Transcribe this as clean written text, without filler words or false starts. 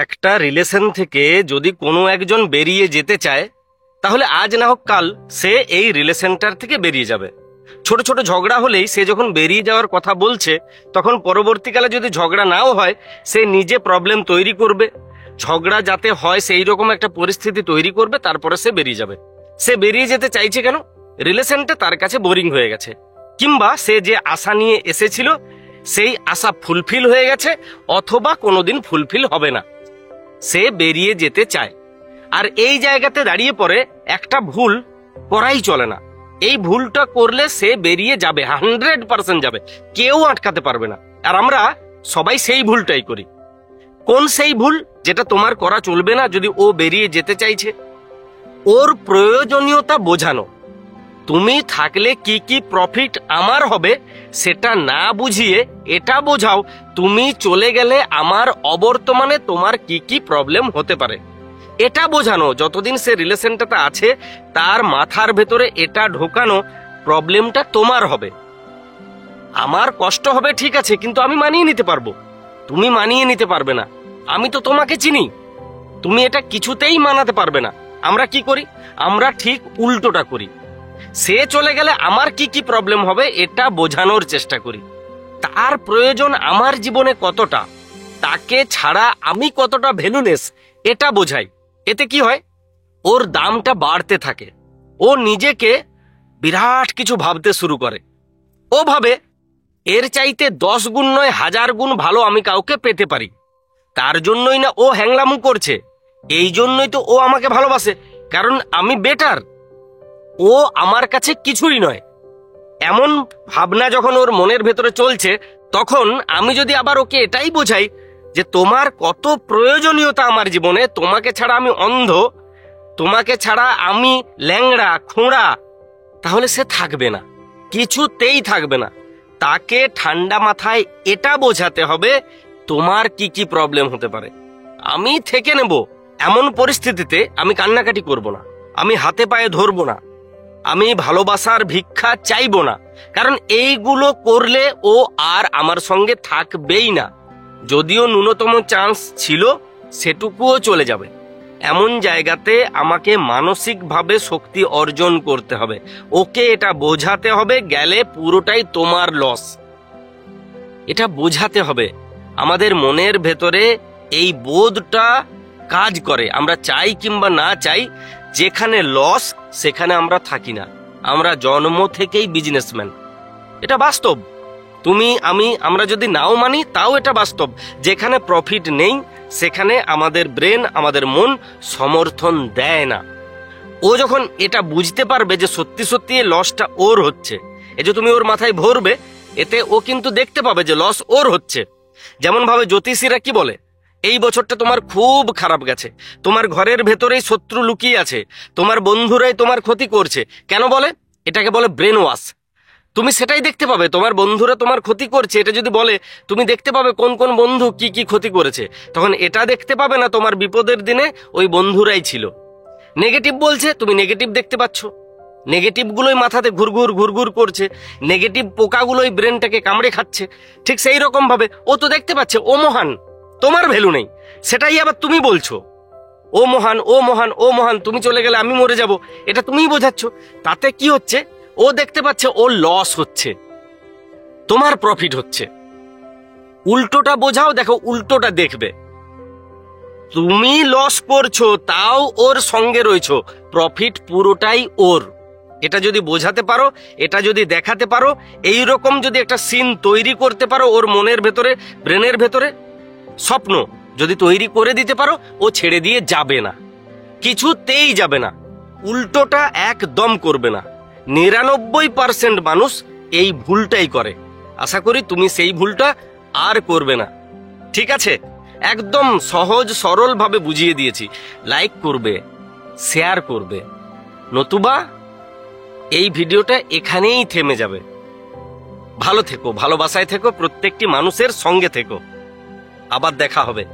একটা রিলেশন থেকে যদি কোনো একজন বেরিয়ে যেতে চায়, তাহলে আজ না হোক কাল সে এই রিলেশনটার থেকে বেরিয়ে যাবে। ছোট ছোট ঝগড়া হলেই সে যখন বেরিয়ে যাওয়ার কথা বলছে, তখন পরবর্তীকালে যদি ঝগড়া নাও হয়, সে নিজে প্রবলেম তৈরি করবে। ঝগড়া যাতে হয় সেই রকম একটা পরিস্থিতি তৈরি করবে, তারপরে সে বেরিয়ে যাবে। সে বেরিয়ে যেতে চাইছে কেন? রিলেশনটা তার কাছে বোরিং হয়ে গেছে, কিংবা সে যে আশা নিয়ে এসেছিল সেই আশা ফুলফিল হয়ে গেছে, অথবা কোনোদিন ফুলফিল হবে না। সে বেরিয়ে যেতে চায়। আর এই জায়গাতে দাঁড়িয়ে পড়ে একটা ভুল করাই চলে না। এই ভুলটা করলে সে বেরিয়ে যাবে, 100% যাবে, কেউ আটকাতে পারবে না। আর আমরা সবাই সেই ভুলটাই করি। কোন সেই ভুল যেটা তোমার করা চলবে না যদি ও বেরিয়ে যেতে চাইছে? ওর প্রয়োজনীয়তা বোঝানো। তুমি থাকলে কি কি প্রফিট আমার হবে সেটা না বুঝিয়ে এটা বোঝাও তুমি চলে গেলে আমার অবর্তমানে তোমার কি কি প্রবলেম হতে পারে। এটা বোঝানো, যতদিন সে রিলেশনটাতে আছে তার মাথার ভেতরে এটা ঢোকানো প্রবলেমটা তোমার হবে। আমার কষ্ট হবে ঠিক আছে, কিন্তু আমি মানিয়ে নিতে পারবো। তুমি মানিয়ে নিতে পারবে না। আমি তো তোমাকে চিনি, তুমি এটা কিছুতেই মানাতে পারবে না। আমরা কি করি? আমরা ঠিক উল্টোটা করি। সে চলে গেলে আমার কি কি প্রবলেম হবে এটা বোঝানোর চেষ্টা করি। তার প্রয়োজন আমার জীবনে কতটা, তাকে ছাড়া আমি কতটা ভ্যালুলেস এটা বোঝাই। এতে কি হয়? ওর দামটা বাড়তে থাকে। ও নিজেকে বিরাট কিছু ভাবতে শুরু করে। ও ভাবে এর চাইতে 10 গুণ নয় 1000 গুণ ভালো আমি কাউকে পেতে পারি। তার জন্যই না ও হ্যাংলামু করছে, এই জন্যই তো ও আমাকে ভালোবাসে, কারণ আমি বেটার, ও আমার কাছে কিছুই নয়। এমন ভাবনা যখন ওর মনের ভেতরে চলছে, তখন আমি যদি আবার ওকে এটাই বোঝাই যে তোমার কত প্রয়োজনীয়তা আমার জীবনে, তোমাকে ছাড়া আমি অন্ধ, তোমাকে ছাড়া আমি ল্যাংড়া খোঁড়া, তাহলে সে থাকবে না, কিছুতেই থাকবে না। তাকে ঠান্ডা মাথায় এটা বোঝাতে হবে তোমার কি কি প্রবলেম হতে পারে। আমি থেকে নেব, এমন পরিস্থিতিতে আমি কান্নাকাটি করব না, আমি হাতে পায়ে ধরবো না, আমি ভালোবাসার ভিক্ষা চাইবো না, কারণ এইগুলো করলে ও আর আমার সঙ্গে থাকবেই না। যদিও ন্যূনতম চান্স ছিল সেটুকুও চলে যাবে। এমন জায়গাতে আমাকে মানসিকভাবে শক্তি অর্জন করতে হবে। ওকে এটা বোঝাতে হবে গেলে পুরোটাই তোমার লস। এটা বোঝাতে হবে। আমাদের মনের ভেতরে এই বোধটা কাজ করে, আমরা চাই কিংবা না চাই, যেখানে লস সেখানে আমরা থাকি না। আমরা জন্ম থেকেই বিজনেসম্যান, এটা বাস্তব। তুমি আমি আমরা যদি নাও মানি তাও এটা বাস্তব। যেখানে প্রফিট নেই সেখানে আমাদের ব্রেন, আমাদের মন সমর্থন দেয় না। ও যখন এটা বুঝতে পারবে যে সত্যি সত্যি এই লসটা ওর হচ্ছে, এই যে তুমি ওর মাথায় ভরবে, এতে ও কিন্তু দেখতে পাবে যে লস ওর হচ্ছে। যেমন ভাবে জ্যোতিষীরা কি বলে, এই বছরটা তোমার খুব খারাপ গেছে, তোমার ঘরের ভেতরেই শত্রু লুকিয়ে আছে, তোমার বন্ধুরাই তোমার ক্ষতি করছে। কেন বলে? এটাকে বলে ব্রেন ওয়াশ। তুমি সেটাই দেখতে পাবে, তোমার বন্ধুরা তোমার ক্ষতি করছে এটা যদি বলে, তুমি দেখতে পাবে কোন কোন বন্ধু কি কি ক্ষতি করেছে। তখন এটা দেখতে পাবে না তোমার বিপদের দিনে ওই বন্ধুরাই ছিল। নেগেটিভ বলছে, তুমি নেগেটিভ দেখতে পাচ্ছ, নেগেটিভগুলোই মাথাতে ঘুরঘুর ঘুরঘুর করছে, নেগেটিভ পোকাগুলোই ব্রেনটাকে কামড়ে খাচ্ছে। ঠিক সেই রকম ভাবে ও তো দেখতে পাচ্ছে ও মহান, তোমার ভ্যালু নেই, সেটাই আবার তুমি বলছো ও মহান, ও মহান, ও মহান, তুমি চলে গেলে আমি মরে যাব, এটা তুমিই বোঝাচ্ছ। তাতে কি হচ্ছে? ও দেখতে পাচ্ছে ও লস হচ্ছে, তোমার প্রফিট হচ্ছে। উল্টোটা বোঝাও, দেখো উল্টোটা দেখবে। তুমি লস করছো তাও ওর সঙ্গে রয়েছো, প্রফিট পুরোটাই ওর। এটা যদি বোঝাতে পারো, এটা যদি দেখাতে পারো, এই রকম যদি একটা সিন তৈরি করতে পারো ওর মনের ভেতরে, ব্রেনের ভেতরে, স্বপ্ন যদি তৈরি করে দিতে পারো, ও ছেড়ে দিয়ে যাবে না, কিছুতেই যাবে না। উল্টোটা একদম করবে না। 99% মানুষ এই ভুলটাই করে। আশা করি তুমি সেই ভুলটা আর করবে না। ঠিক আছে? একদম সহজ সরল ভাবে বুঝিয়ে দিয়েছি। লাইক করবে, শেয়ার করবে, নতুবা এই ভিডিওটা এখানেই থেমে যাবে। ভালো থেকো, ভালোবাসায় থেকো, প্রত্যেকটি মানুষের সঙ্গে থেকো। আবার দেখা হবে।